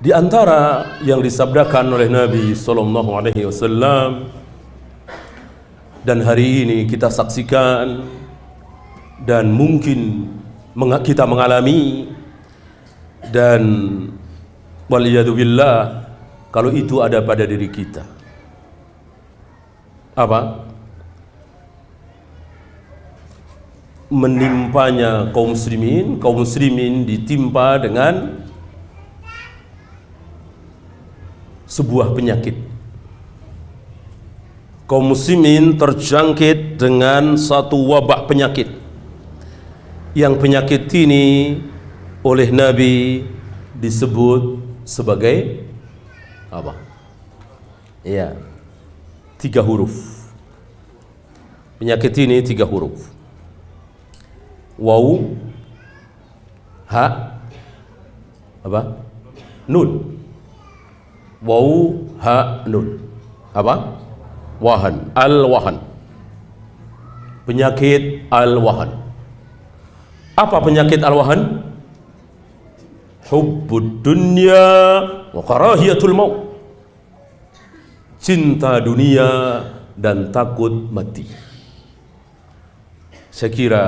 Di antara yang disabdakan oleh Nabi Sallallahu Alaihi Wasallam dan hari ini kita saksikan dan mungkin kita mengalami, dan waliyadzubillah kalau itu ada pada diri kita, apa? Menimpanya kaum muslimin ditimpa dengan sebuah penyakit. Kaum muslimin terjangkit dengan satu wabah penyakit, yang penyakit ini oleh Nabi disebut sebagai apa? Ya, 3 huruf. Penyakit ini 3 huruf. Waw, ha, apa? Nun. Waw, ha, nun. Apa? Wahan, al-wahan. Penyakit al-wahan. Apa penyakit al-wahan? Hubbud dunya wa karahiyatul maut. Cinta dunia dan takut mati. Saya kira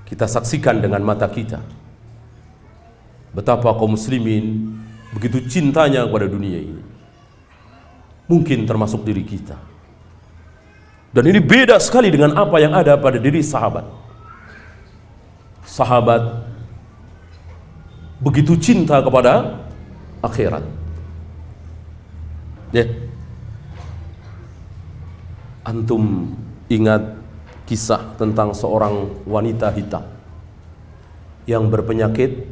kita saksikan dengan mata kita betapa kaum muslimin begitu cintanya kepada dunia ini. Mungkin termasuk diri kita. Dan ini beda sekali dengan apa yang ada pada diri sahabat. Sahabat begitu cinta kepada akhirat. Ya. Antum ingat kisah tentang seorang wanita hitam yang berpenyakit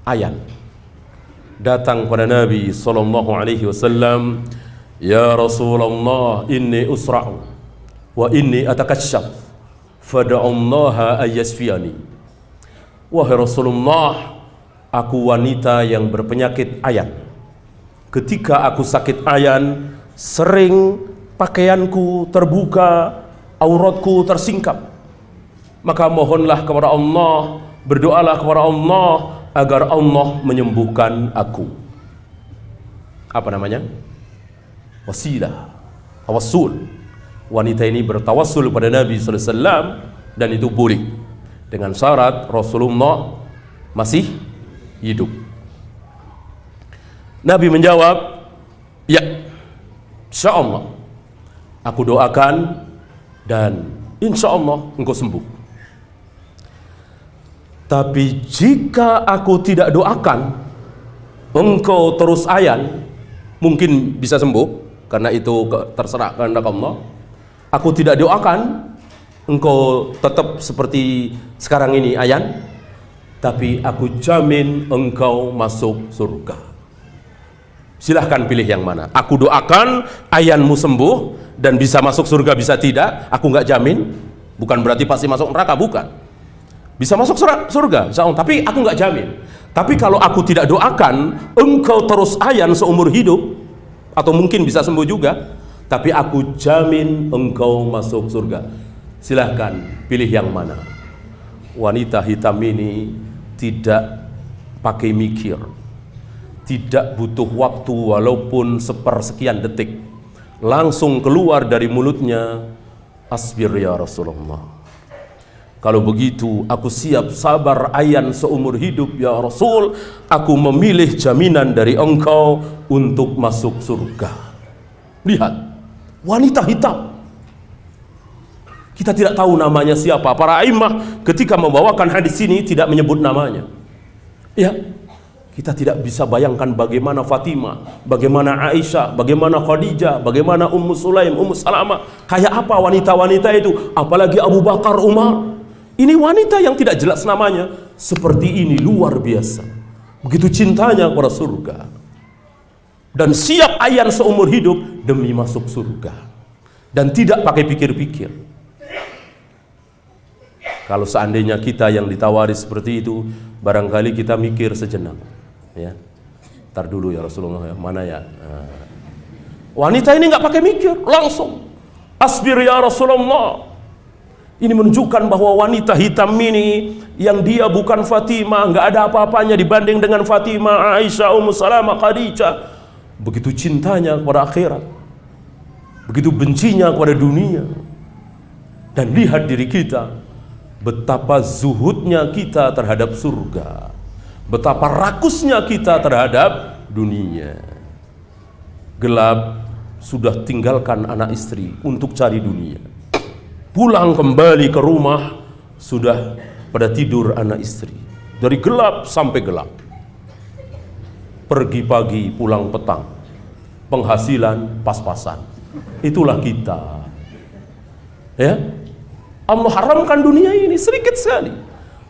ayan. Datang pada Nabi sallallahu alaihi wasallam, "Ya Rasulullah, inni usra'u wa inni atakashaf, fad'ullaha ayyasfiyani." Wahai Rasulullah, aku wanita yang berpenyakit ayan. Ketika aku sakit ayan, sering pakaianku terbuka, auratku tersingkap. Maka mohonlah kepada Allah, berdoalah kepada Allah agar Allah menyembuhkan aku. Apa namanya? Wasilah, tawassul. Wanita ini bertawassul pada Nabi sallallahu alaihi wasallam, dan itu boleh dengan syarat Rasulullah masih hidup. Nabi menjawab, "Ya, insyaallah aku doakan dan insyaallah engkau sembuh. Tapi jika aku tidak doakan, engkau terus ayan, mungkin bisa sembuh, karena itu terserah kehendak Allah. Aku tidak doakan, engkau tetap seperti sekarang ini ayan, tapi aku jamin engkau masuk surga. Silahkan pilih yang mana. Aku doakan ayanmu sembuh dan bisa masuk surga, bisa tidak, aku nggak jamin. Bukan berarti pasti masuk neraka, bukan. Bisa masuk surga, tapi aku nggak jamin. Tapi kalau aku tidak doakan, engkau terus ayan seumur hidup, atau mungkin bisa sembuh juga, tapi aku jamin engkau masuk surga. Silahkan pilih yang mana." Wanita hitam ini tidak pakai mikir, tidak butuh waktu walaupun sepersekian detik, langsung keluar dari mulutnya, "Asbir ya Rasulullah. Kalau begitu aku siap sabar ayan seumur hidup ya Rasul. Aku memilih jaminan dari engkau untuk masuk surga." Lihat, wanita hitam. Kita tidak tahu namanya siapa. Para a'immah ketika membawakan hadis ini tidak menyebut namanya. Ya, kita tidak bisa bayangkan bagaimana Fatimah, bagaimana Aisyah, bagaimana Khadijah, bagaimana Ummu Sulaim, Ummu Salamah. Kayak apa wanita-wanita itu? Apalagi Abu Bakar, Umar. Ini wanita yang tidak jelas namanya, seperti ini luar biasa. Begitu cintanya kepada surga. Dan siap ayan seumur hidup demi masuk surga. Dan tidak pakai pikir-pikir. Kalau seandainya kita yang ditawari seperti itu, barangkali kita mikir sejenak. Ya, ntar dulu ya Rasulullah, ya, mana ya? Wanita ini nggak pakai mikir, langsung, "Asbir ya Rasulullah. Ini menunjukkan bahwa wanita hitam ini yang dia bukan Fatimah, nggak ada apa-apanya dibanding dengan Fatimah, Aisyah, Ummu Salamah, Khadijah. Begitu cintanya kepada akhirat, begitu bencinya kepada dunia. Dan lihat diri kita, betapa zuhudnya kita terhadap surga, betapa rakusnya kita terhadap dunia. Gelap, sudah tinggalkan anak istri untuk cari dunia. Pulang kembali ke rumah, sudah pada tidur anak istri. Dari gelap sampai gelap. Pergi pagi, pulang petang. Penghasilan pas-pasan. Itulah kita. Ya, Allah haramkan dunia ini sedikit sekali.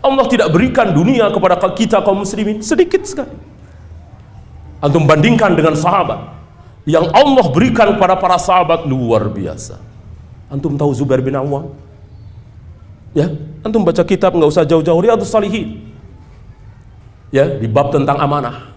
Allah tidak berikan dunia kepada kita kaum muslimin sedikit sekali. Antum bandingkan dengan sahabat yang Allah berikan kepada para sahabat luar biasa. Antum tahu Zubair bin Awam? Ya, antum baca kitab nggak usah jauh-jauh, Riyadhus Shalihin. Ya, di bab tentang amanah.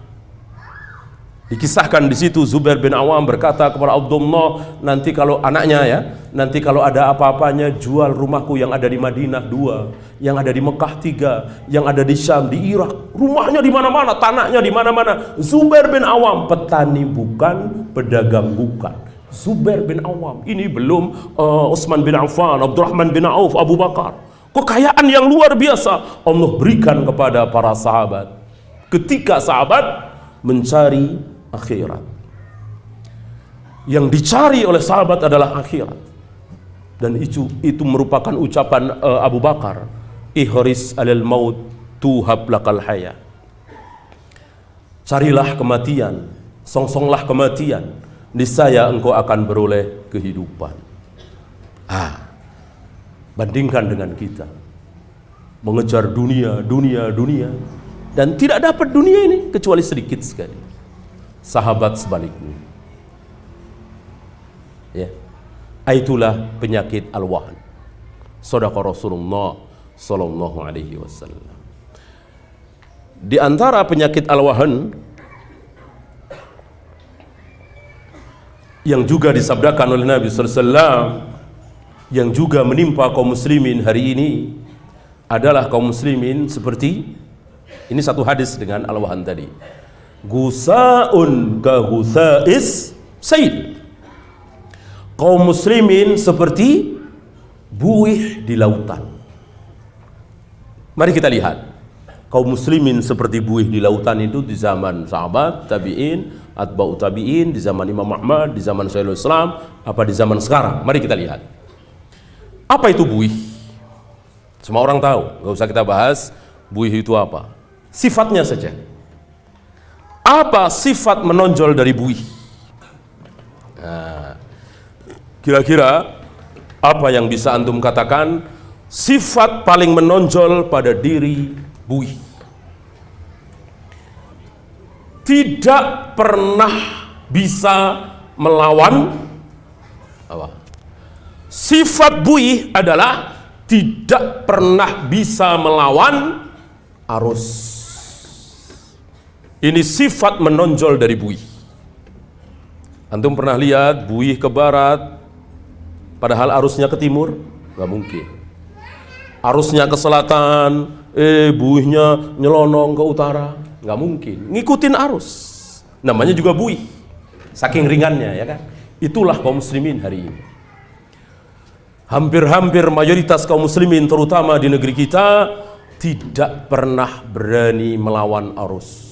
Dikisahkan di situ Zubair bin Awam berkata kepada Abdullah, nanti kalau anaknya ya, nanti kalau ada apa-apanya jual rumahku yang ada di Madinah 2, yang ada di Mekah 3, yang ada di Syam, di Irak, rumahnya di mana-mana, tanahnya di mana-mana. Zubair bin Awam, petani bukan, pedagang bukan. Zubair bin Awam, ini belum Utsman bin Affan, Abdurrahman bin Auf, Abu Bakar. Kekayaan yang luar biasa Allah berikan kepada para sahabat ketika sahabat mencari akhirat. Yang dicari oleh sahabat adalah akhirat. Dan itu merupakan ucapan Abu Bakar, ihris alal maut tuhab lakal haya. Carilah kematian, songsonglah kematian, niscaya engkau akan beroleh kehidupan. Bandingkan dengan kita mengejar dunia, dan tidak dapat dunia ini kecuali sedikit sekali. Sahabat sebaliknya. Ya, itulah penyakit al-wahn. Shadaqa Rasulullah sallallahu alaihi wasallam. Di antara penyakit al-wahn yang juga disabdakan oleh Nabi sallallahu alaihi wasallam, yang juga menimpa kaum muslimin hari ini adalah kaum muslimin seperti ini, satu hadis dengan al-wahn tadi. Gusaun ka gusais sail. Kaum muslimin seperti buih di lautan. Mari kita lihat. Kaum muslimin seperti buih di lautan itu di zaman sahabat, tabi'in, atba'u tabi'in, di zaman Imam Ahmad, di zaman Syekhul Islam, apa di zaman sekarang? Mari kita lihat. Apa itu buih? Semua orang tahu, nggak usah kita bahas buih itu apa. Sifatnya saja. Apa sifat menonjol dari buih? Nah, kira-kira apa yang bisa antum katakan sifat paling menonjol pada diri buih? Tidak pernah bisa melawan apa? Sifat buih adalah tidak pernah bisa melawan arus. Ini sifat menonjol dari buih. Antum pernah lihat buih ke barat padahal arusnya ke timur? Gak mungkin. Arusnya ke selatan, buihnya nyelonong ke utara? Gak mungkin. Ngikutin arus. Namanya juga buih. Saking ringannya, ya kan? Itulah kaum muslimin hari ini. Hampir-hampir mayoritas kaum muslimin terutama di negeri kita tidak pernah berani melawan arus.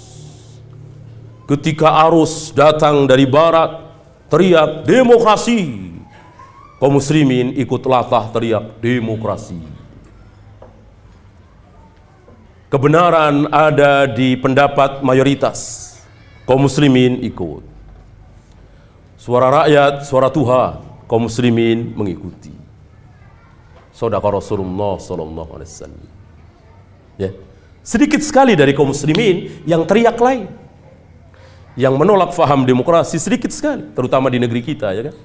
Ketika arus datang dari barat, teriak demokrasi, kaum muslimin ikut latah teriak demokrasi. Kebenaran ada di pendapat mayoritas, kaum muslimin ikut. Suara rakyat, suara Tuhan, kaum muslimin mengikuti. Shadaqa Rasulullah sallallahu alaihi wasallam. Ya, sedikit sekali dari kaum muslimin yang teriak lain, yang menolak faham demokrasi, sedikit sekali, terutama di negeri kita, ya kan?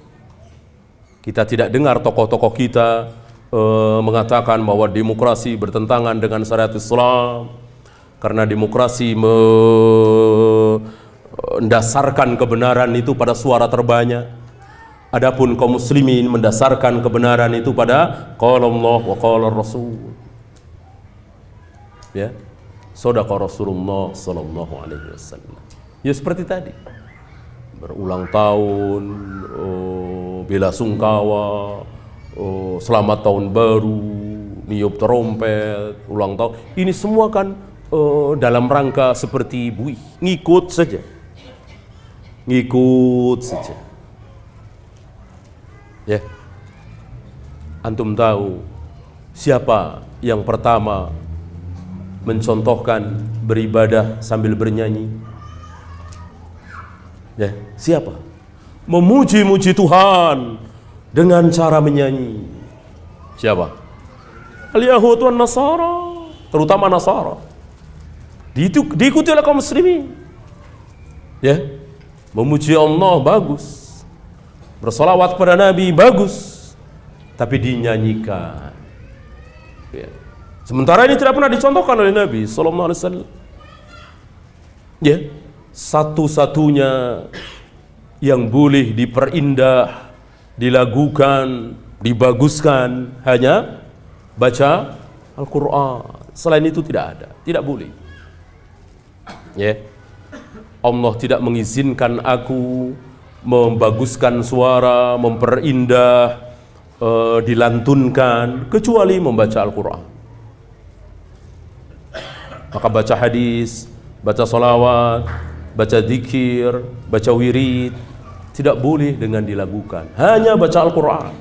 Kita tidak dengar tokoh-tokoh kita mengatakan bahwa demokrasi bertentangan dengan syariat Islam, karena demokrasi mendasarkan kebenaran itu pada suara terbanyak. Adapun kaum muslimin mendasarkan kebenaran itu pada qala Allah wa qala Rasul. Ya. Shadaqa Rasulullah sallallahu alaihi wasallam. Ya seperti tadi. Berulang tahun, bela sungkawa, selamat tahun baru, niup trompet, ulang tahun. Ini semua kan dalam rangka seperti buih, ngikut saja. Ngikut saja. Ya. Antum tahu siapa yang pertama mencontohkan beribadah sambil bernyanyi? Ya, siapa? Memuji-muji Tuhan dengan cara menyanyi. Siapa? Al-Yahud wan Nasara, terutama Nasara. Diikuti oleh kaum muslimin. Ya. Memuji Allah bagus. Bersolawat kepada Nabi bagus, tapi dinyanyikan. Ya. Sementara ini tidak pernah dicontohkan oleh Nabi sallallahu alaihi wasallam. Ya, satu-satunya yang boleh diperindah, dilagukan, dibaguskan hanya baca Al-Qur'an. Selain itu tidak ada, tidak boleh. Ya. Allah tidak mengizinkan aku membaguskan suara, memperindah, dilantunkan, kecuali membaca Al-Quran. Maka baca hadis, baca salawat, baca zikir, baca wirid, tidak boleh dengan dilagukan. Hanya baca Al-Quran.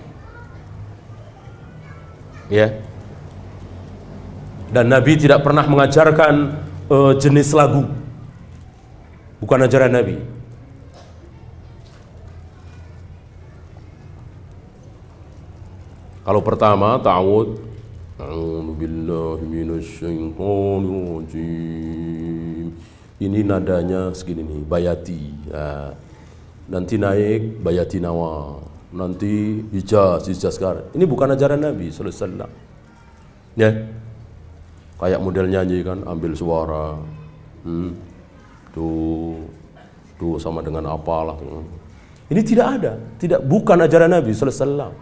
Ya. Dan Nabi tidak pernah mengajarkan jenis lagu. Bukan ajaran Nabi. Kalau pertama ta'awud, a'udzu billahi minasyaitonir rajim. Ini nadanya segini nih, bayati. Nah, nanti naik bayati nawa, nanti hijaz sekarang. Ini bukan ajaran Nabi sallallahu alaihi wasallam. Ya. Kayak model nyanyi kan, ambil suara. Tuh sama dengan apalah. Ini tidak ada, bukan ajaran Nabi sallallahu alaihi wasallam.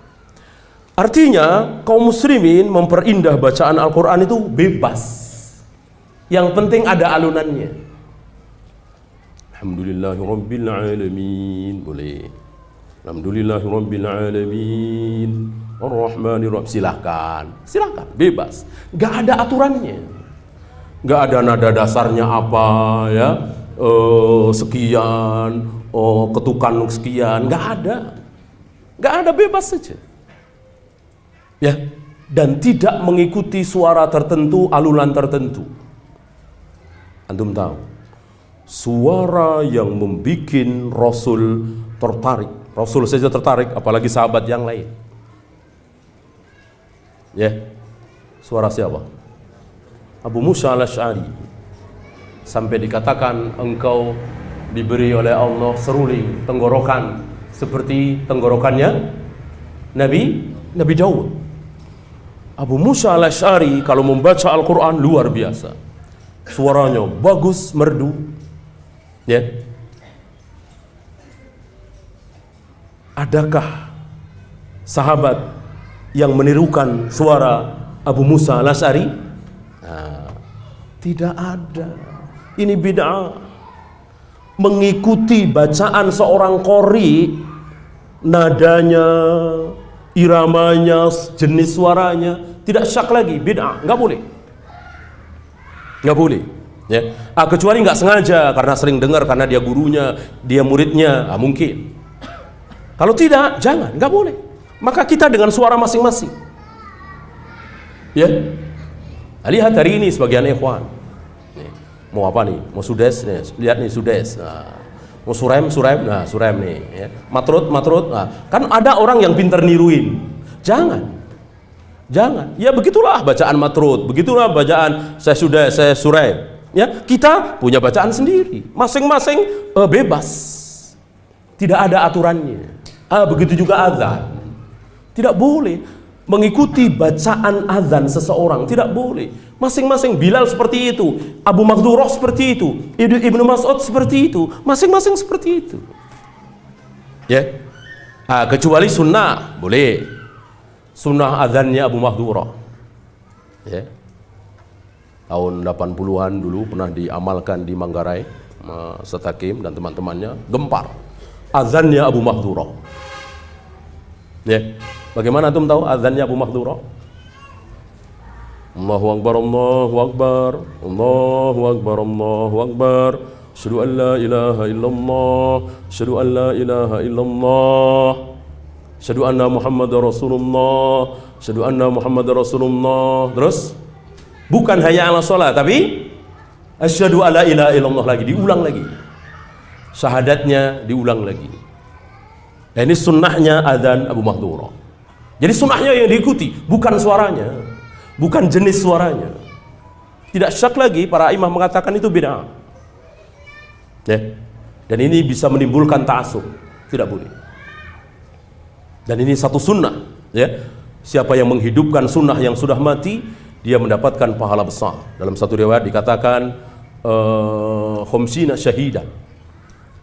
Artinya kaum muslimin memperindah bacaan Al-Quran itu bebas. Yang penting ada alunannya. Alhamdulillahirabbil alamin, boleh. Alhamdulillahirabbil alamin, Ar-Rahmanir Rahim, silakan, bebas. Gak ada aturannya. Gak ada nada dasarnya apa ya, sekian, ketukan sekian, gak ada, bebas saja. Ya, dan tidak mengikuti suara tertentu, alunan tertentu. Antum tahu, suara yang membuat Rasul tertarik, Rasul saja tertarik, apalagi sahabat yang lain. Ya, suara siapa? Abu Musa al-Asy'ari. Sampai dikatakan engkau diberi oleh Allah seruling tenggorokan seperti tenggorokannya Nabi Daud. Abu Musa al-Asy'ari kalau membaca Al-Quran luar biasa. Suaranya bagus, merdu. Ya. Adakah sahabat yang menirukan suara Abu Musa al-Asy'ari? Nah, tidak ada. Ini bid'ah. Mengikuti bacaan seorang qori, nadanya, iramanya, jenis suaranya, tidak syak lagi, bid'ah, nggak boleh, ya. Kecuali nggak sengaja karena sering dengar, karena dia gurunya, dia muridnya, mungkin. Kalau tidak, jangan, nggak boleh. Maka kita dengan suara masing-masing, ya. Lihat hari ini sebagian ikhwan, mau apa nih? Mau sudes, nih. Lihat nih sudes. Nah. Mau surem, nah surem nih, ya. Matrut, nah, kan ada orang yang pintar niruin. Jangan. Ya begitulah bacaan matrut, begitulah bacaan saya surem. Ya, kita punya bacaan sendiri, masing-masing bebas. Tidak ada aturannya. Begitu juga azan. Tidak boleh mengikuti bacaan azan seseorang, tidak boleh. Masing-masing. Bilal seperti itu, Abu Maghdurah seperti itu, Ibnu Mas'ud seperti itu, masing-masing seperti itu. Ya. Kecuali sunnah boleh. Sunnah azannya Abu Mahdhurah, ya. Tahun 80-an dulu pernah diamalkan di Manggarai, Ustaz Hakim dan teman-temannya gempar azannya Abu Mahdhurah, ya. Bagaimana antum tahu azannya Abu Mahdhurah? Allahu Akbar, Allahu Akbar, Allahu Akbar, Allahu Akbar, asyhadu an la ilaha illallah, asyhadu an la ilaha illallah, asyhadu anna Muhammadar Rasulullah, asyhadu anna Muhammadar Rasulullah. Terus bukan hayya 'alas shalah, tapi asyhadu an la ilaha illallah lagi, diulang lagi. Syahadatnya diulang lagi. Nah, ini sunnahnya azan Abu Mahdhurah. Jadi sunnahnya yang diikuti, bukan suaranya, bukan jenis suaranya. Tidak syak lagi para imam mengatakan itu bid'ah. Ya. Dan ini bisa menimbulkan ta'assub, tidak boleh. Dan ini satu sunnah, ya. Siapa yang menghidupkan sunnah yang sudah mati, dia mendapatkan pahala besar. Dalam satu riwayat dikatakan khamsina syahidan.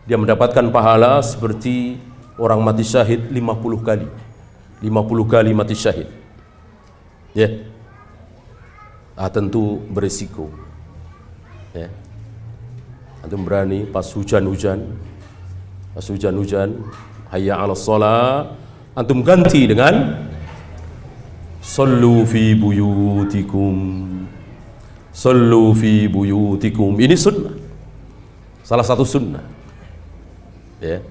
Dia mendapatkan pahala seperti orang mati syahid 50 kali. 50 kali mati syahid. Ya. Tentu berisiko. Ya. Antum berani pas hujan-hujan, hayya 'alas shalah, antum ganti dengan sallu fi buyutikum, sallu fi buyutikum. Ini sunnah, salah satu sunnah, ya.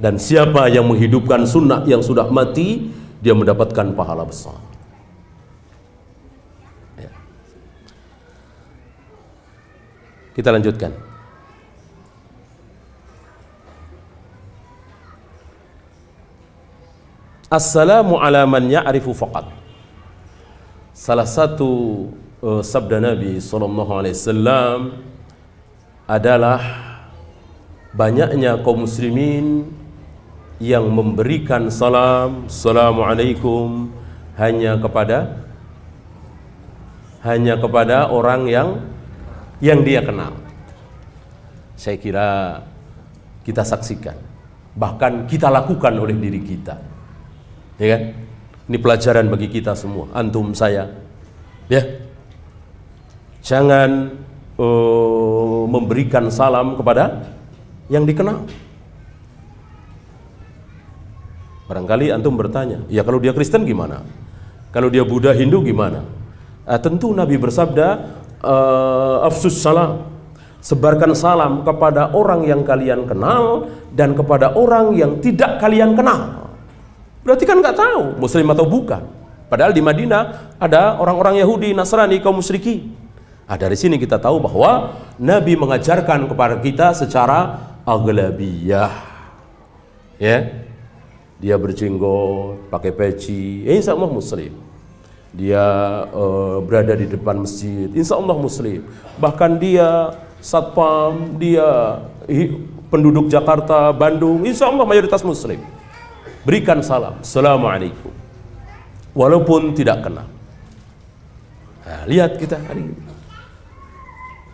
Dan siapa yang menghidupkan sunnah yang sudah mati, dia mendapatkan pahala besar, ya. Kita lanjutkan. Assalamu ala man ya'rifu faqat. Salah satu sabda Nabi SAW adalah banyaknya kaum muslimin yang memberikan salam, assalamualaikum, hanya kepada orang yang dia kenal. Saya kira kita saksikan, bahkan kita lakukan oleh diri kita. Ya kan? Ini pelajaran bagi kita semua, antum, saya, ya. Jangan memberikan salam kepada yang dikenal. Barangkali antum bertanya, ya kalau dia Kristen gimana? Kalau dia Buddha, Hindu gimana? Tentu Nabi bersabda, afsus salam, sebarkan salam kepada orang yang kalian kenal dan kepada orang yang tidak kalian kenal. Berarti kan nggak tahu muslim atau bukan. Padahal di Madinah ada orang-orang Yahudi, Nasrani, kaum musyrikin. Dari sini kita tahu bahwa Nabi mengajarkan kepada kita secara aghlabiyah, ya. Dia berjenggot, pakai peci, insya Allah muslim. Dia berada di depan masjid, insya Allah muslim. Bahkan dia satpam, dia penduduk Jakarta, Bandung, insya Allah mayoritas muslim. Berikan salam, assalamualaikum, walaupun tidak kenal. Lihat kita hari ini,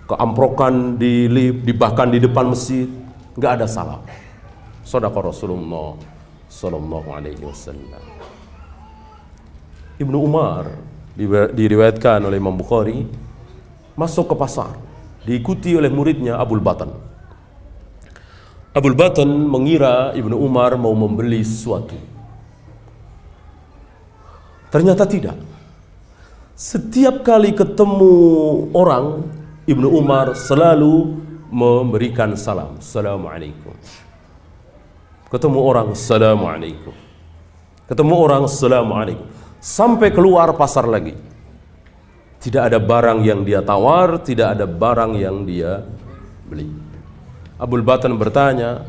keamprokan di lift, bahkan di depan masjid, nggak ada salam. Shadaqah Rasulullah sallallahu alaihi wasallam. Ibnu Umar diriwayatkan oleh Imam Bukhari, masuk ke pasar, diikuti oleh muridnya Abul Batan. Abul Batan mengira Ibnu Umar mau membeli sesuatu. Ternyata tidak. Setiap kali ketemu orang, Ibnu Umar selalu memberikan salam, assalamualaikum. Ketemu orang, assalamualaikum. Ketemu orang, assalamualaikum. Sampai keluar pasar lagi. Tidak ada barang yang dia tawar, tidak ada barang yang dia beli. Abul Batan bertanya,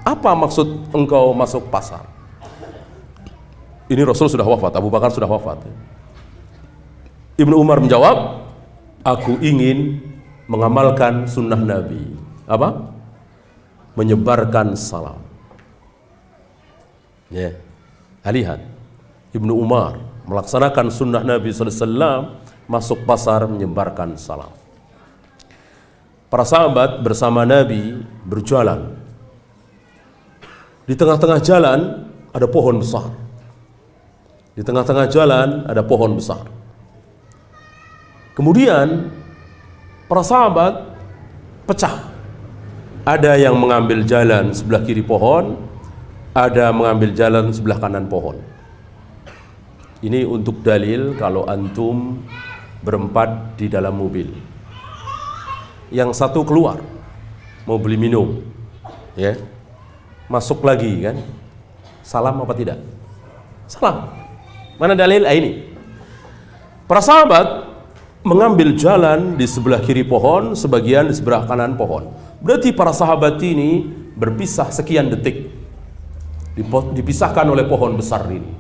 apa maksud engkau masuk pasar? Ini Rasul sudah wafat, Abu Bakar sudah wafat. Ibnu Umar menjawab, aku ingin mengamalkan sunnah Nabi. Apa? Menyebarkan salam. Ya, lihat, Ibnu Umar melaksanakan sunnah Nabi SAW, masuk pasar menyebarkan salam. Para sahabat bersama Nabi berjalan. Di tengah-tengah jalan ada pohon besar. Di tengah-tengah jalan ada pohon besar. Kemudian para sahabat pecah. Ada yang mengambil jalan sebelah kiri pohon, ada mengambil jalan sebelah kanan pohon. Ini untuk dalil kalau antum berempat di dalam mobil. Yang satu keluar mau beli minum, ya, masuk lagi kan, salam apa tidak? Salam. Mana dalil? Ini para sahabat mengambil jalan di sebelah kiri pohon, sebagian di sebelah kanan pohon. Berarti para sahabat ini berpisah sekian detik, dipisahkan oleh pohon besar ini.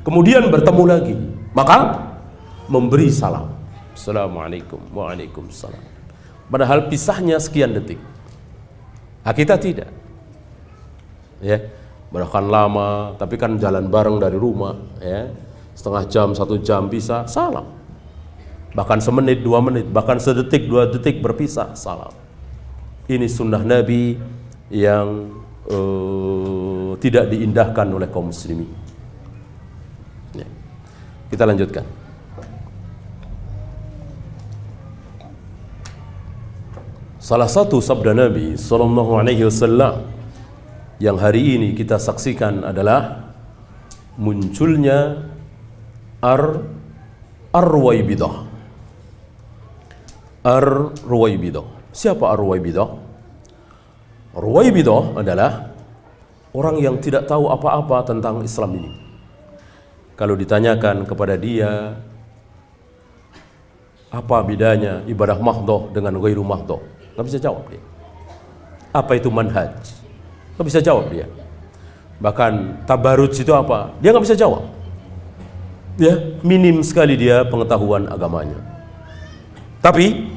Kemudian bertemu lagi, maka memberi salam, Assalamualaikum, Waalaikumsalam. Padahal pisahnya sekian detik. Kita tidak, ya, bahkan lama, tapi kan jalan bareng dari rumah, ya, setengah jam, 1 jam bisa salam, bahkan semenit, 2 menit, bahkan sedetik, 2 detik berpisah salam. Ini sunnah Nabi yang tidak diindahkan oleh kaum muslimin. Ya. Kita lanjutkan. Salah satu sabda Nabi sallallahu alaihi wasallam yang hari ini kita saksikan adalah munculnya Ar-Ruwaibidah. Ar-Ruwaibidah. Siapa Ar-Ruwaibidah? Ruwaibidah adalah orang yang tidak tahu apa-apa tentang Islam ini. Kalau ditanyakan kepada dia, apa bedanya ibadah mahdoh dengan ghairu mahdoh, nggak bisa jawab dia. Apa itu manhaj? Nggak bisa jawab dia. Bahkan tabarruj itu apa? Dia nggak bisa jawab. Ya, minim sekali dia pengetahuan agamanya. Tapi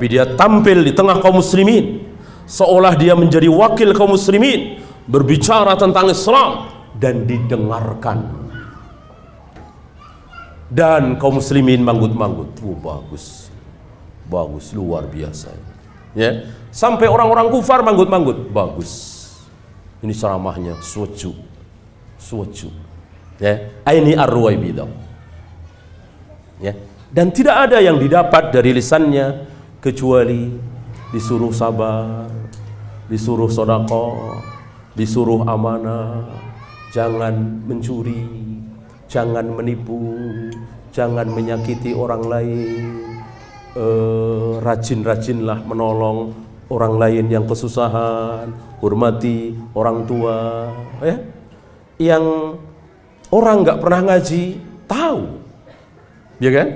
dia tampil di tengah kaum muslimin seolah dia menjadi wakil kaum muslimin, berbicara tentang Islam dan didengarkan. Dan kaum muslimin manggut-manggut. Bagus. Bagus, luar biasa. Ya, sampai orang-orang kufar manggut-manggut. Bagus. Ini ceramahnya suju. Ya, ini Ar-Ruwaibidah. Ya, dan tidak ada yang didapat dari lisannya kecuali disuruh sabar, disuruh sedekah, disuruh amanah, jangan mencuri, jangan menipu, jangan menyakiti orang lain, rajin-rajinlah menolong orang lain yang kesusahan, hormati orang tua, ya. Yang orang nggak pernah ngaji tahu, ya kan?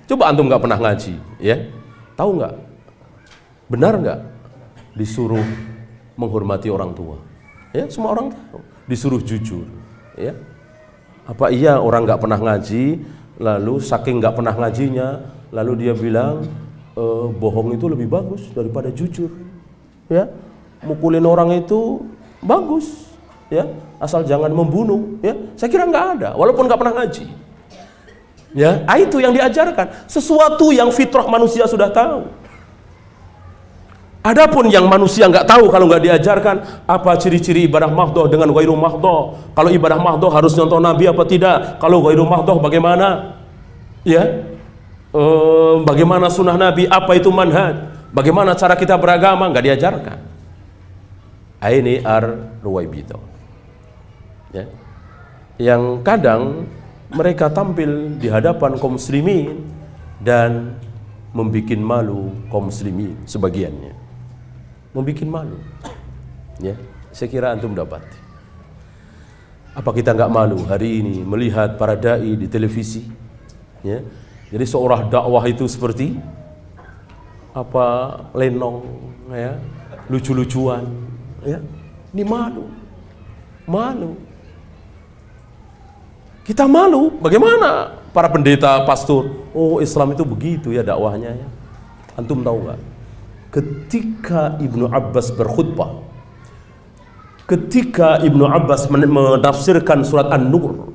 Coba antum nggak pernah ngaji, ya, tahu nggak? Benar nggak disuruh menghormati orang tua? Ya, semua orang tahu. Disuruh jujur, ya. Apa iya orang nggak pernah ngaji, lalu saking nggak pernah ngajinya, lalu dia bilang bohong itu lebih bagus daripada jujur, ya. Mukulin orang itu bagus, ya, asal jangan membunuh, ya. Saya kira nggak ada, walaupun nggak pernah ngaji, ya. Itu yang diajarkan, sesuatu yang fitrah manusia sudah tahu. Adapun yang manusia nggak tahu kalau nggak diajarkan, apa ciri-ciri ibadah mahdoh dengan ghairu mahdoh. Kalau ibadah mahdoh harus nyontoh Nabi apa tidak? Kalau ghairu mahdoh bagaimana? Ya, bagaimana sunnah Nabi? Apa itu manhaj? Bagaimana cara kita beragama? Nggak diajarkan. Ini Ar-Ruwaibidah. Ya, yang kadang mereka tampil di hadapan kaum muslimin dan membikin malu kaum muslimin sebagiannya. Membikin malu, ya. Saya kira antum dapat. Apa kita nggak malu hari ini melihat para dai di televisi, ya? Jadi seorang dakwah itu seperti apa, lenong, ya, lucu-lucuan, ya. Ini malu. Kita malu. Bagaimana para pendeta, pastor? Oh, Islam itu begitu ya dakwahnya, ya. Antum tahu nggak? Ketika Ibnu Abbas berkhutbah, ketika Ibnu Abbas menafsirkan surat An-Nur,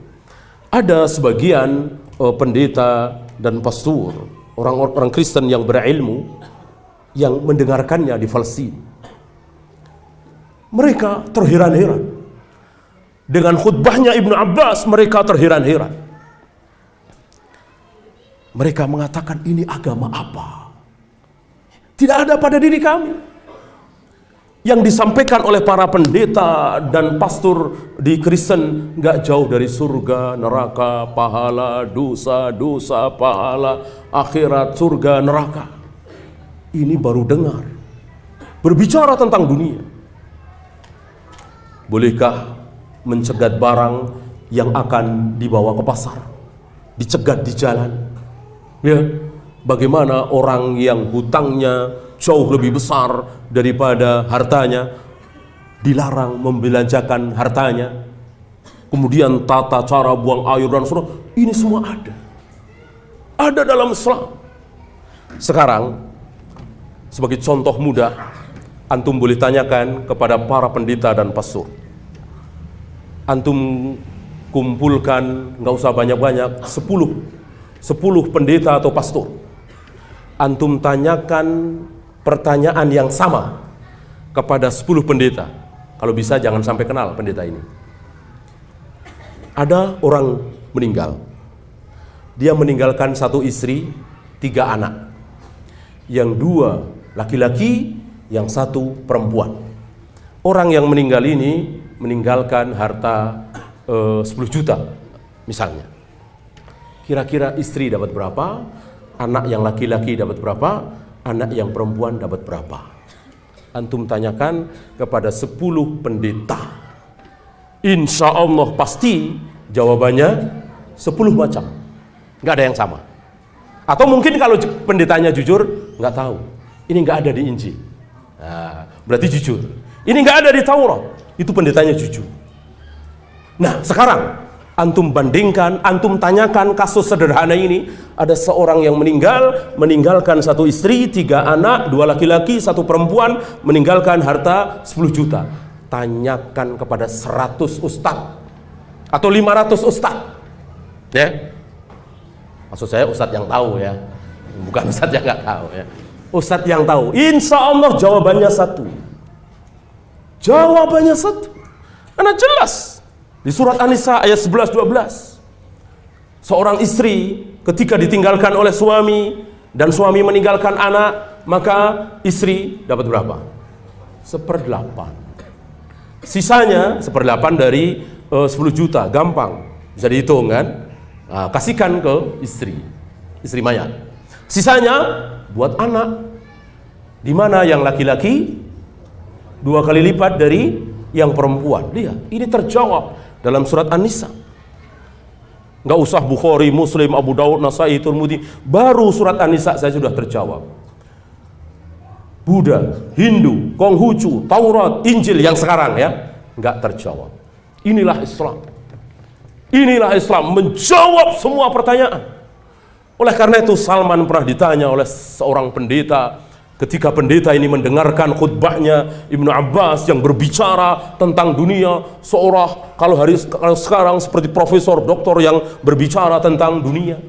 ada sebagian pendeta dan pastor, orang-orang Kristen yang berilmu, yang mendengarkannya di Palestina. Mereka terheran-heran. Dengan khutbahnya Ibnu Abbas mereka terheran-heran. Mereka mengatakan, ini agama apa? Tidak ada pada diri kami. Yang disampaikan oleh para pendeta dan pastor di Kristen nggak jauh dari surga, neraka, pahala, dosa, pahala, akhirat, surga, neraka. Ini baru dengar. Berbicara tentang dunia. Bolehkah mencegat barang yang akan dibawa ke pasar? Dicegat di jalan. Ya, bagaimana orang yang hutangnya jauh lebih besar daripada hartanya dilarang membelanjakan hartanya, kemudian tata cara buang air dan sebagainya, ini semua ada dalam Islam. Sekarang sebagai contoh mudah, antum boleh tanyakan kepada para pendeta dan pastor. Antum kumpulkan, nggak usah banyak-banyak, 10 pendeta atau pastor. Antum tanyakan pertanyaan yang sama kepada 10 pendeta. Kalau bisa jangan sampai kenal pendeta ini. Ada orang meninggal. Dia meninggalkan 1 istri, 3 anak. Yang 2 laki-laki, yang 1 perempuan. Orang yang meninggal ini meninggalkan harta 10 juta misalnya. Kira-kira istri dapat berapa? Anak yang laki-laki dapat berapa? Anak yang perempuan dapat berapa? Antum tanyakan kepada 10 pendeta. Insya Allah pasti jawabannya 10 macam. Nggak ada yang sama. Atau mungkin kalau pendetanya jujur, nggak tahu. Ini nggak ada di Injil. Nah, berarti jujur. Ini nggak ada di Taurat. Itu pendetanya jujur. Nah, sekarang antum bandingkan, antum tanyakan kasus sederhana ini. Ada seorang yang meninggalkan 1 istri, 3 anak, 2 laki-laki, 1 perempuan, meninggalkan harta 10 juta. Tanyakan kepada 100 ustadz atau 500 ustadz. Ya. Maksud saya ustadz yang tahu ya. Bukan ustadz yang nggak tahu ya. Ustadz yang tahu. Insya Allah jawabannya 1. Jawabannya 1. Karena jelas. Di surat An-Nisa ayat 11-12, seorang istri ketika ditinggalkan oleh suami dan suami meninggalkan anak, maka istri dapat berapa? 1/8. Sisanya 1/8 dari 10 juta, gampang, bisa dihitung kan? Nah, kasihkan ke istri mayat. Sisanya buat anak, di mana yang laki-laki 2 kali lipat dari yang perempuan. Lihat, ini terjawab dalam surat An-Nisa. Nggak usah Bukhari, Muslim, Abu Daud, Nasai, Tirmidzi. Baru surat An-Nisa saya sudah terjawab. Buddha, Hindu, Konghucu, Taurat, Injil yang sekarang ya, nggak terjawab. Inilah Islam. Inilah Islam menjawab semua pertanyaan. Oleh karena itu Salman pernah ditanya oleh seorang pendeta. Ketika pendeta ini mendengarkan khutbahnya Ibnu Abbas yang berbicara tentang dunia, seorang kalau sekarang seperti profesor, doktor yang berbicara tentang dunia.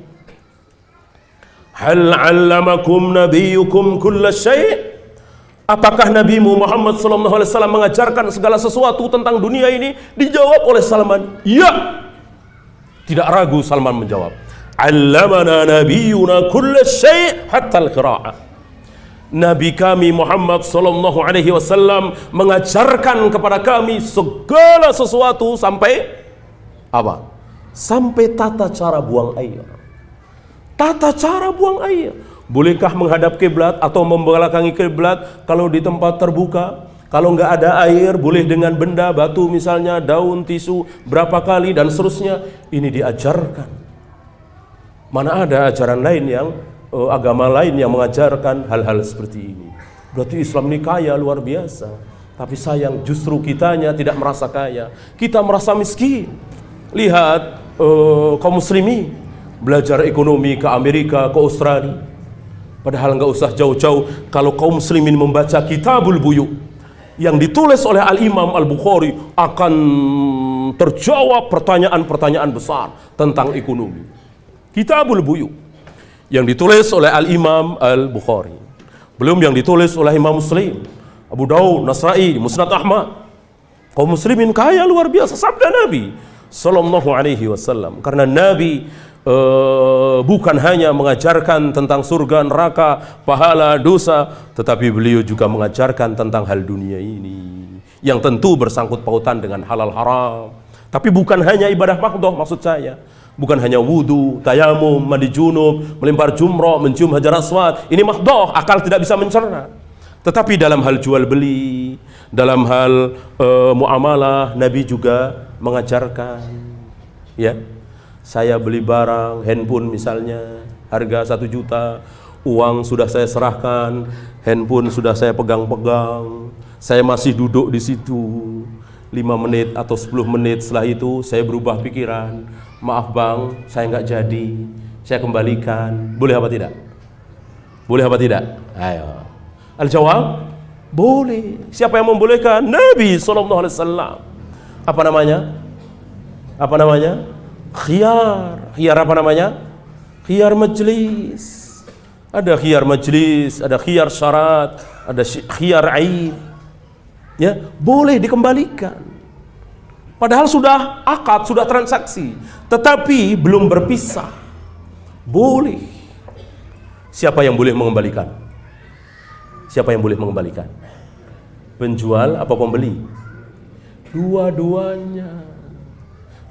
Hal 'allamakum nabiyyukum kulla syai'? Apakah Nabimu Muhammad SAW mengajarkan segala sesuatu tentang dunia ini? Dijawab oleh Salman, ya. Tidak ragu Salman menjawab, 'allamana nabiyyuna kulla syai' hatta al-qira'ah. Nabi kami Muhammad sallallahu alaihi wasallam mengajarkan kepada kami segala sesuatu sampai apa? Sampai tata cara buang air. Tata cara buang air. Bolehkah menghadap kiblat atau membelakangi kiblat kalau di tempat terbuka? Kalau nggak ada air, boleh dengan benda, batu misalnya, daun, tisu, berapa kali dan seterusnya. Ini diajarkan. Mana ada ajaran lain yang agama lain yang mengajarkan hal-hal seperti ini. Berarti Islam ini kaya luar biasa. Tapi sayang justru kitanya tidak merasa kaya. Kita merasa miskin. Lihat kaum muslimin belajar ekonomi ke Amerika, ke Australia. Padahal nggak usah jauh-jauh. Kalau kaum muslimin membaca Kitabul Buyu yang ditulis oleh Al-Imam Al-Bukhari, akan terjawab pertanyaan-pertanyaan besar tentang ekonomi. Kitabul Buyu yang ditulis oleh Al-Imam Al-Bukhari, belum yang ditulis oleh Imam Muslim, Abu Daud, Nasai, Musnad Ahmad. Kaum muslimin kaya luar biasa, sabda Nabi sallallahu alaihi wasallam. Karena Nabi bukan hanya mengajarkan tentang surga, neraka, pahala, dosa, tetapi beliau juga mengajarkan tentang hal dunia ini yang tentu bersangkut pautan dengan halal haram. Tapi bukan hanya ibadah mahdoh, maksud saya bukan hanya wudu, tayamum, mandi junub, melempar jumroh, mencium hajar aswad. Ini mahdoh, akal tidak bisa mencerna. Tetapi dalam hal jual beli, dalam hal muamalah, Nabi juga mengajarkan. Ya, saya beli barang, handphone misalnya, harga 1 juta, uang sudah saya serahkan, handphone sudah saya pegang-pegang, saya masih duduk di situ 5 menit atau 10 menit, setelah itu saya berubah pikiran, maaf bang, saya nggak jadi, saya kembalikan, boleh apa tidak? Boleh apa tidak? Ayo. Al-jawab, boleh. Siapa yang membolehkan? Nabi SAW. Apa namanya? Apa namanya? Khiyar. Khiyar apa namanya? Khiyar majlis. Ada khiyar majlis, ada khiyar syarat, ada khiyar aib. Ya, boleh dikembalikan. Padahal sudah akad, sudah transaksi, tetapi belum berpisah. Boleh. Siapa yang boleh mengembalikan? Siapa yang boleh mengembalikan? Penjual apa pembeli? Dua-duanya.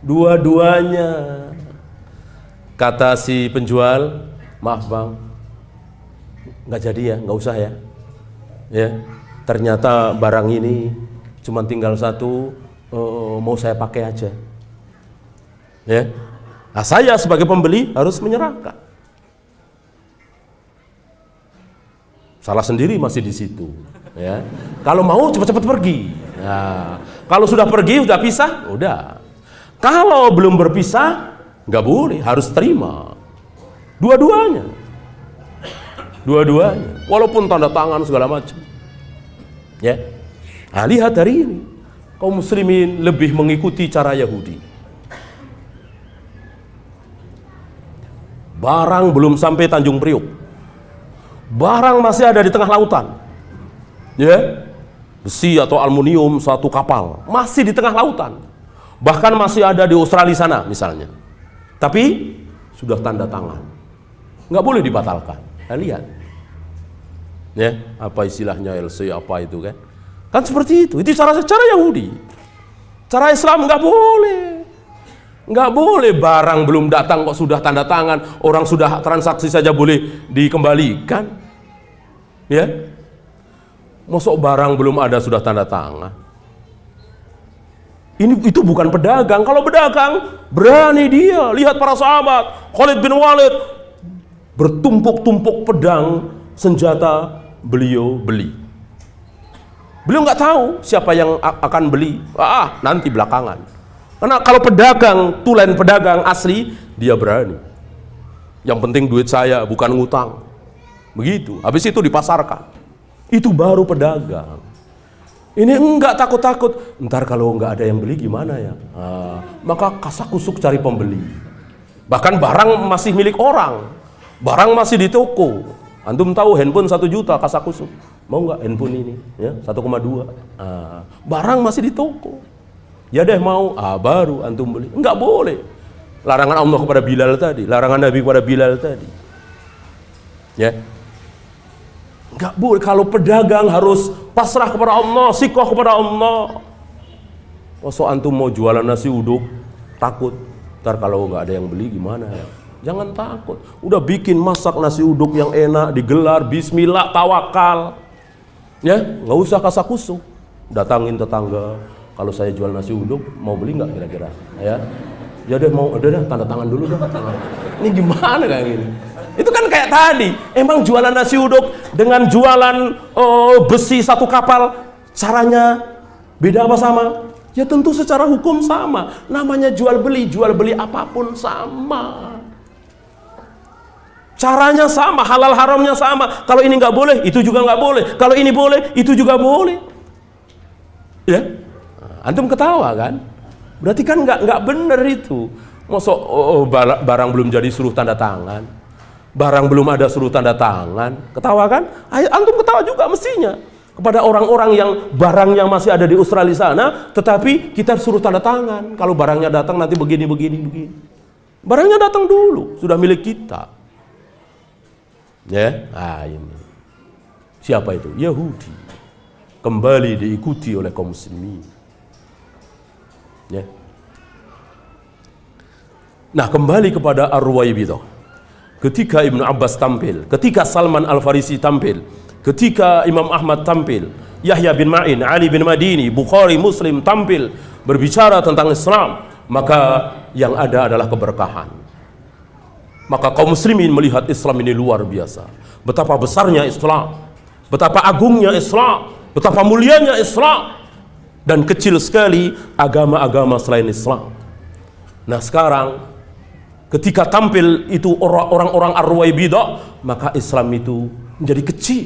Dua-duanya. Kata si penjual, maaf bang, nggak jadi ya, nggak usah ya. Ya, ternyata barang ini cuma tinggal 1, mau saya pakai aja. Ya, nah, saya sebagai pembeli harus menyerahkan. Salah sendiri masih di situ. Ya, kalau mau cepat-cepat pergi. Nah, kalau sudah pergi, sudah pisah, udah. Kalau belum berpisah, nggak boleh, harus terima. Dua-duanya. Dua-duanya. Walaupun tanda tangan segala macam. Ya. Nah, lihat hari ini, kaum muslimin lebih mengikuti cara Yahudi. Barang belum sampai Tanjung Priok, barang masih ada di tengah lautan. Ya. Besi atau aluminium 1 kapal masih di tengah lautan. Bahkan masih ada di Australia sana misalnya. Tapi sudah tanda tangan. Nggak boleh dibatalkan. Nah, lihat. Ya, apa istilahnya LC apa itu kan? Kan seperti itu. Itu cara Yahudi. Cara Islam nggak boleh. Nggak boleh barang belum datang kok sudah tanda tangan, orang sudah transaksi saja boleh dikembalikan. Ya, masuk barang belum ada sudah tanda tangan. Itu bukan pedagang. Kalau pedagang berani dia. Lihat para sahabat, Khalid bin Walid bertumpuk-tumpuk pedang, senjata beliau beli. Beliau nggak tahu siapa yang akan beli. Nanti belakangan. Karena kalau pedagang, tulen pedagang asli, dia berani. Yang penting duit saya, bukan ngutang. Begitu. Habis itu dipasarkan. Itu baru pedagang. Ini enggak takut-takut. Ntar kalau enggak ada yang beli gimana ya? Maka kasak-kusuk cari pembeli. Bahkan barang masih milik orang. Barang masih di toko. Antum tahu handphone 1 juta kasak-kusuk. Mau enggak handphone ini? Ya, 1,2. Barang masih di toko. Ya deh mau, baru antum beli. Enggak boleh. Larangan Allah kepada Bilal tadi, larangan Nabi kepada Bilal tadi. Ya. Enggak boleh. Kalau pedagang harus pasrah kepada Allah, sikoh kepada Allah. Masa antum mau jualan nasi uduk, takut ntar kalau nggak ada yang beli gimana ya? Jangan takut. Udah bikin masak nasi uduk yang enak, digelar, bismillah, tawakal. Ya, nggak usah kasak-kusuk. Datangin tetangga, kalau saya jual nasi uduk, mau beli nggak kira-kira? Ya, ya deh mau, udah tanda tangan dulu dah. Ini gimana kayak gini? Itu kan kayak tadi, emang jualan nasi uduk dengan jualan besi 1 kapal, caranya beda apa sama? Ya tentu secara hukum sama. Namanya jual beli apapun sama. Caranya sama, halal haramnya sama. Kalau ini nggak boleh, itu juga nggak boleh. Kalau ini boleh, itu juga boleh. Ya, antum ketawa kan? Berarti kan nggak bener itu. Masa barang belum jadi suruh tanda tangan. Barang belum ada suruh tanda tangan, ketawa kan? Antum ketawa juga mestinya. Kepada orang-orang yang barangnya masih ada di Australia sana, tetapi kita suruh tanda tangan. Kalau barangnya datang nanti begini. Barangnya datang dulu, sudah milik kita. Ya, ini. Siapa itu? Yahudi. Kembali diikuti oleh kaum muslimin. Ya. Nah, kembali kepada Ar-Ruwaibidah. Ketika Ibnu Abbas tampil, ketika Salman Al-Farisi tampil, ketika Imam Ahmad tampil, Yahya bin Ma'in, Ali bin Madini, Bukhari, Muslim tampil berbicara tentang Islam, maka yang ada adalah keberkahan. Maka kaum muslimin melihat Islam ini luar biasa. Betapa besarnya Islam, betapa agungnya Islam, betapa mulianya Islam, dan kecil sekali agama-agama selain Islam. Nah, sekarang ketika tampil itu orang-orang Ar-Ruwaibidah, maka Islam itu menjadi kecil.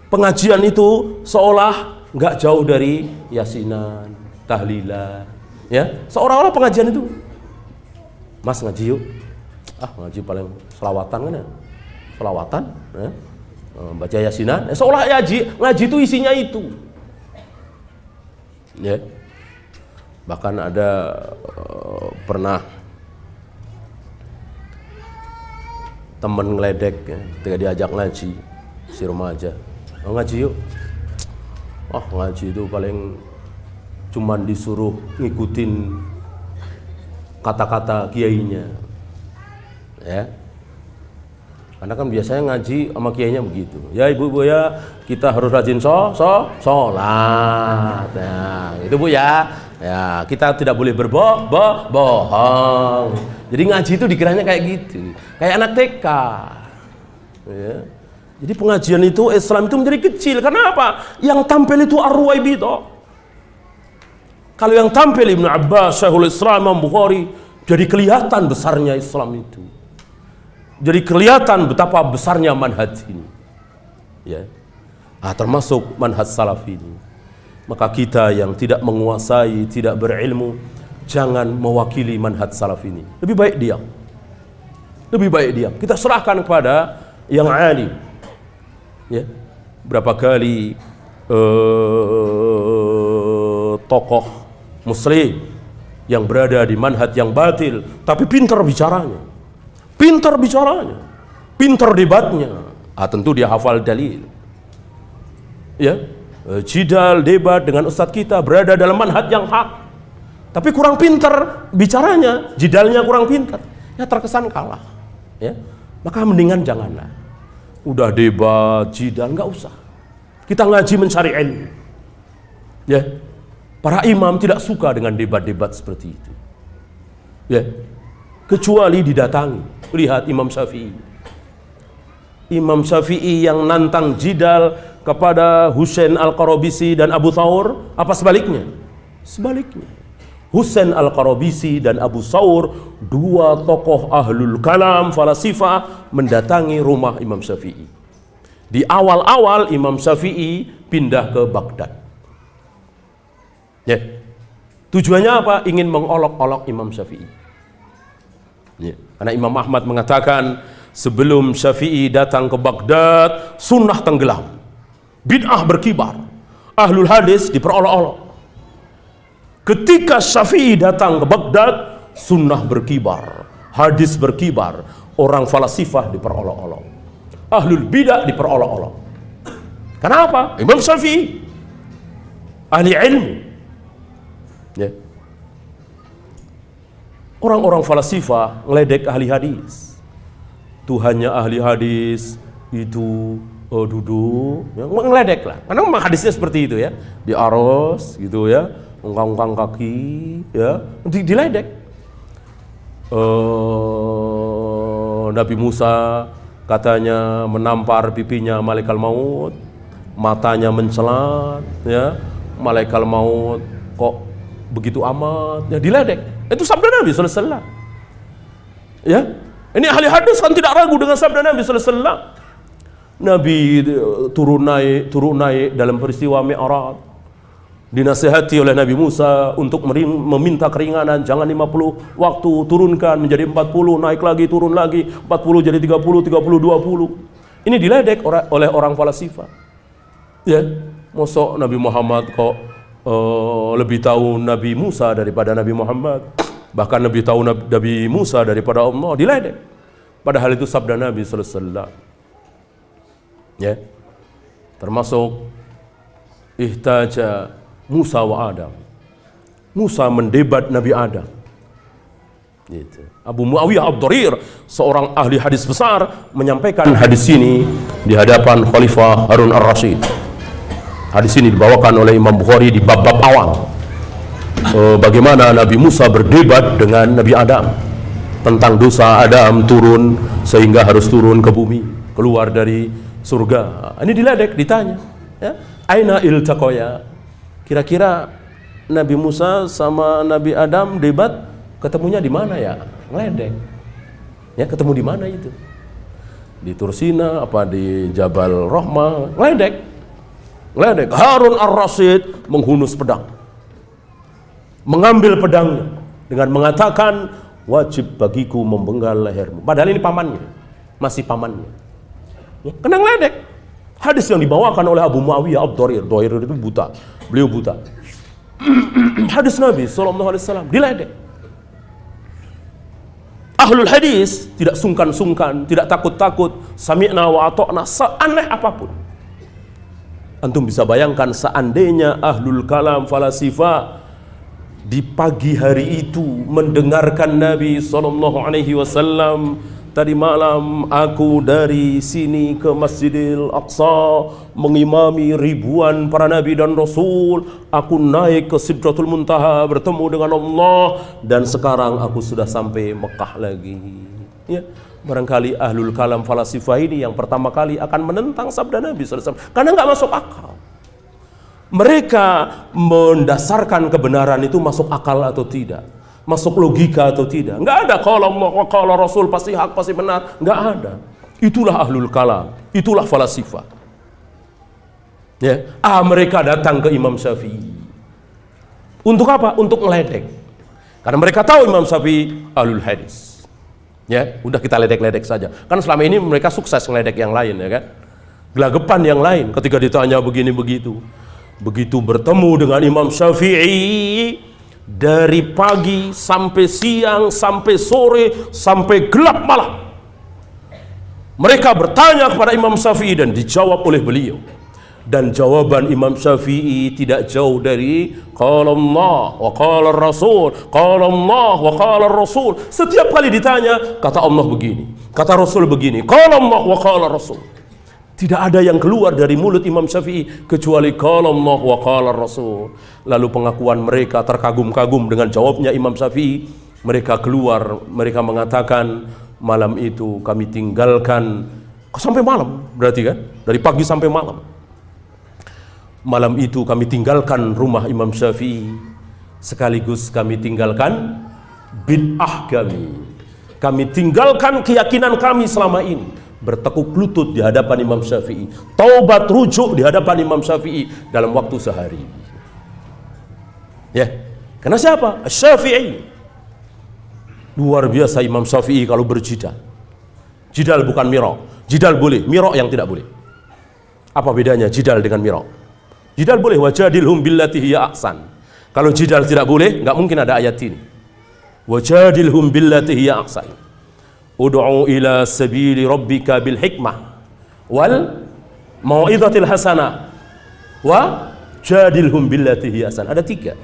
Pengajian itu seolah nggak jauh dari yasinan, tahlilan, ya. Seolah-olah pengajian itu, Mas ngaji yuk. Ngaji paling selawatan kan ya? Selawatan, ya. Baca yasinan. Seolah ngaji itu isinya itu. Ya. Bahkan ada pernah temen ngeledek ya, ketika diajak ngaji, si remaja, ngaji yuk. Ngaji itu paling cuman disuruh ngikutin kata-kata kiainya, ya. Karena kan biasanya ngaji sama kiainya begitu. Ya ibu-ibu ya, kita harus rajin sholat. Nah, itu Bu ya. Ya, kita tidak boleh bohong. Jadi ngaji itu dikiranya kayak gitu, kayak anak TK. Ya. Jadi pengajian itu Islam itu menjadi kecil. Karena apa? Yang tampil itu Ar-Ruwaibidah. Kalau yang tampil Ibnu Abbas, Syekhul Islam, Imam Bukhari, jadi kelihatan besarnya Islam itu. Jadi kelihatan betapa besarnya manhaj ini. Ya. Termasuk manhaj salaf ini. Maka kita yang tidak menguasai, tidak berilmu, jangan mewakili manhaj salaf ini. Lebih baik diam. Lebih baik diam. Kita serahkan kepada yang alim. Ya. Berapa kali tokoh muslim yang berada di manhaj yang batil, tapi pintar bicaranya. Pintar debatnya. Tentu dia hafal dalil. Ya, jidal debat dengan ustadz kita berada dalam manhaj yang hak, tapi kurang pintar bicaranya, jidalnya kurang pintar, ya terkesan kalah. Ya, maka mendingan janganlah. Udah debat, jidal nggak usah. Kita ngaji mencari ilmu. Ya, para imam tidak suka dengan debat-debat seperti itu. Ya, kecuali didatangi. Lihat Imam Syafi'i. Imam Syafi'i yang nantang jidal kepada Husain Al-Qarabisi dan Abu Thawr, apa sebaliknya? Sebaliknya. Husain Al-Qarabisi dan Abu Thawr, dua tokoh ahlul kalam, falasifah, mendatangi rumah Imam Syafi'i. Di awal-awal Imam Syafi'i pindah ke Baghdad. Ya. Tujuannya apa? Ingin mengolok-olok Imam Syafi'i. Ya. Karena Imam Ahmad mengatakan sebelum Syafi'i datang ke Baghdad, sunnah tenggelam, bid'ah berkibar, ahlul hadis diperolok-olok. Ketika Syafi'i datang ke Baghdad, sunnah berkibar, hadis berkibar, orang falasifah diperolok-olok, ahlul bidah diperolok-olok. Kenapa? Imam Syafi'i ahli ilmu. Ya. Orang-orang falasifah ngeledek ahli hadis. Tuhannya ahli hadis itu duduk, ya, ngeledek lah. Karena memang hadisnya seperti itu ya, di aros gitu ya, ungkang-ungkang kaki, ya, diledek. Nabi Musa katanya menampar pipinya malaikat maut, matanya mencelat, ya, malaikat maut kok begitu amat, ya diledek. Itu sabda Nabi sallallahu alaihi wasallam. Ya, ini ahli hadis kan tidak ragu dengan sabda Nabi sallallahu alaihi wasallam. Nabi turun naik dalam peristiwa Mi'raj. Dinasihati oleh Nabi Musa untuk meminta keringanan, jangan 50 waktu, turunkan menjadi 40, naik lagi, turun lagi, 40 jadi 30, 30 20. Ini diledek oleh orang falasifah. Ya. Mosok Nabi Muhammad kok lebih tahu Nabi Musa daripada Nabi Muhammad, bahkan lebih tahu Nabi Musa daripada Allah, diledek. Padahal itu sabda Nabi sallallahu alaihi wasallam. Ya. Termasuk ihtaja Musa wa Adam. Musa mendebat Nabi Adam. Gitu. Abu Muawiyah Ad-Dharir, seorang ahli hadis besar, menyampaikan hadis ini di hadapan Khalifah Harun Ar-Rasyid. Hadis ini dibawakan oleh Imam Bukhari di bab-bab awal. Bagaimana Nabi Musa berdebat dengan Nabi Adam tentang dosa Adam turun sehingga harus turun ke bumi, keluar dari surga. Ini diledek, ditanya, ya, aina iltaqaya? Kira-kira Nabi Musa sama Nabi Adam debat, ketemunya di mana ya? Ngeledek. Ya, ketemu di mana itu? Di Tursina apa di Jabal Rahmah? Ngeledek. Ngeledek. Harun Ar-Rasyid menghunus pedang. Mengambil pedangnya dengan mengatakan, wajib bagiku memenggal lehermu. Padahal ini pamannya. Masih pamannya. Ya, kena ngeledek. Hadis yang dibawakan oleh Abu Muawiyah Ad-Dharir. Dharir itu buta. Beliau buta. Hadis Nabi SAW diledek. Ahlul hadis tidak sungkan-sungkan, tidak takut-takut, sami'na wa ata'na, seaneh apapun. Antum bisa bayangkan seandainya ahlul kalam falasifa di pagi hari itu mendengarkan Nabi SAW, tadi malam aku dari sini ke Masjidil Aqsa mengimami ribuan para nabi dan rasul, aku naik ke Sidratul Muntaha bertemu dengan Allah, dan sekarang aku sudah sampai Mekah lagi. Ya, barangkali ahlul kalam falasifah ini yang pertama kali akan menentang sabda Nabi SAW karena nggak masuk akal. Mereka mendasarkan kebenaran itu masuk akal atau tidak, masuk logika atau tidak. Nggak ada kalau Allah kalau Rasul pasti hak, pasti benar. Nggak ada. Itulah ahlul kalam, itulah falasifah. Ya, mereka datang ke Imam Syafi'i. Untuk apa? Untuk ngeledek. Karena mereka tahu Imam Syafi'i ahlul hadis. Ya, udah kita ledek-ledek saja. Kan selama ini mereka sukses ngeledek yang lain, ya kan? Gelagapan yang lain ketika ditanya begini begitu. Begitu bertemu dengan Imam Syafi'i, dari pagi sampai siang, sampai sore, sampai gelap malam, mereka bertanya kepada Imam Syafi'i dan dijawab oleh beliau. Dan jawaban Imam Syafi'i tidak jauh dari qala Allah wa qala Rasul, qala Allah wa qala Rasul. Setiap kali ditanya, kata Allah begini, kata Rasul begini, qala Allah wa qala Rasul. Tidak ada yang keluar dari mulut Imam Syafi'i kecuali qala Allah wa qala Rasul. Lalu pengakuan mereka terkagum-kagum dengan jawabnya Imam Syafi'i. Mereka keluar, mereka mengatakan, malam itu kami tinggalkan sampai malam, berarti kan? Dari pagi sampai malam. Malam itu kami tinggalkan rumah Imam Syafi'i, sekaligus kami tinggalkan bid'ah kami. Kami tinggalkan keyakinan kami selama ini. Bertekuk lutut di hadapan Imam Syafi'i, taubat rujuk di hadapan Imam Syafi'i dalam waktu sehari. Ya, karena siapa? Syafi'i. Luar biasa Imam Syafi'i kalau berjidal. Jidal bukan mirok. Jidal boleh, mirok yang tidak boleh. Apa bedanya jidal dengan mirok? Jidal boleh, wajadilhum billati hiya ahsan. Kalau jidal tidak boleh, nggak mungkin ada ayat ini. Wajadilhum billati hiya ahsan. Ud'u ila sabili rabbika bil hikmah wal mau'izatil hasanah wa jadilhum billati hiya ahsan. Ada 3.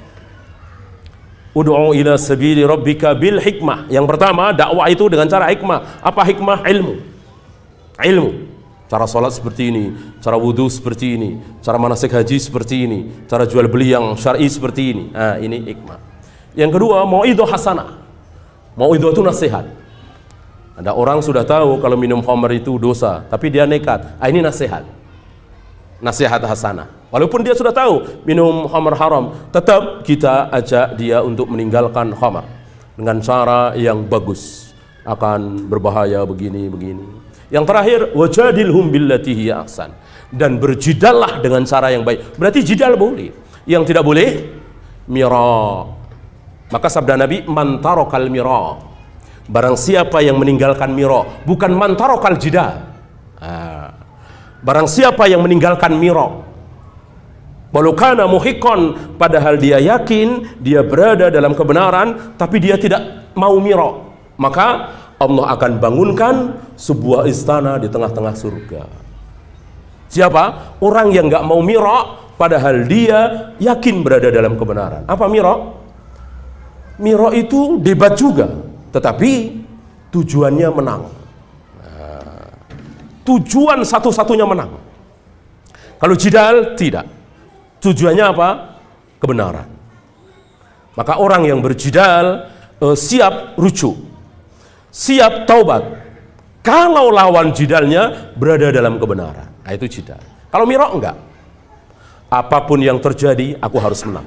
Ud'u ila sabili rabbika bil hikmah. Yang pertama, dakwah itu dengan cara hikmah. Apa hikmah? Ilmu. Ilmu. Cara salat seperti ini, cara wudu seperti ini, cara manasik haji seperti ini, cara jual beli yang syar'i seperti ini. Ini hikmah. Yang kedua, mau'izah hasanah. Mau'izah itu nasihat. Ada orang sudah tahu kalau minum khamr itu dosa, tapi dia nekat. Ini nasihat. Nasihat hasanah. Walaupun dia sudah tahu minum khamr haram, tetap kita ajak dia untuk meninggalkan khamr dengan cara yang bagus. Akan berbahaya begini. Yang terakhir, wajadilhum billati hiya ahsan. Dan berjidallah dengan cara yang baik. Berarti jidal boleh. Yang tidak boleh, mira. Maka sabda Nabi, man tarakal mira. Barang siapa yang meninggalkan miro, bukan mantarokal jidal. Barang siapa yang meninggalkan miro, Walau kana muhiqqan, padahal dia yakin dia berada dalam kebenaran, tapi dia tidak mau mira, maka Allah akan bangunkan sebuah istana di tengah-tengah surga. Siapa? Orang yang nggak mau mira, padahal dia yakin berada dalam kebenaran. Apa mira? Mira itu debat juga, tetapi tujuannya menang. Tujuan satu-satunya menang. Kalau jidal tidak. Tujuannya apa? Kebenaran. Maka orang yang berjidal siap rujuk, siap taubat kalau lawan jidalnya berada dalam kebenaran. Nah, itu jidal. Kalau mira enggak. Apapun yang terjadi aku harus menang.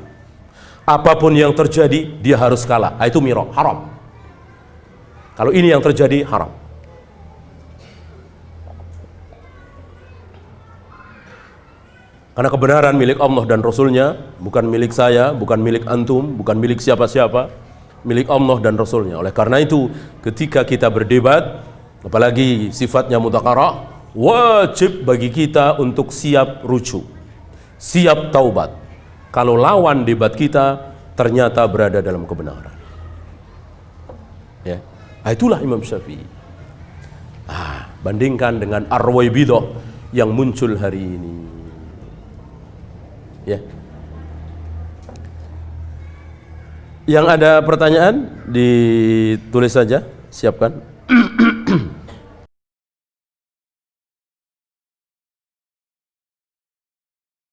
Apapun yang terjadi dia harus kalah. Nah, itu mira, haram. Kalau ini yang terjadi haram. Karena kebenaran milik Allah dan Rasulnya, bukan milik saya, bukan milik antum, bukan milik siapa-siapa, milik Allah dan Rasulnya. Oleh karena itu, ketika kita berdebat, apalagi sifatnya mutakarah, wajib bagi kita untuk siap rujuk, siap taubat. Kalau lawan debat kita ternyata berada dalam kebenaran. Ya. Nah, itulah Imam Syafi'i. Bandingkan dengan Ar-Ruwaibidah yang muncul hari ini. Ya. Yang ada pertanyaan ditulis saja, siapkan.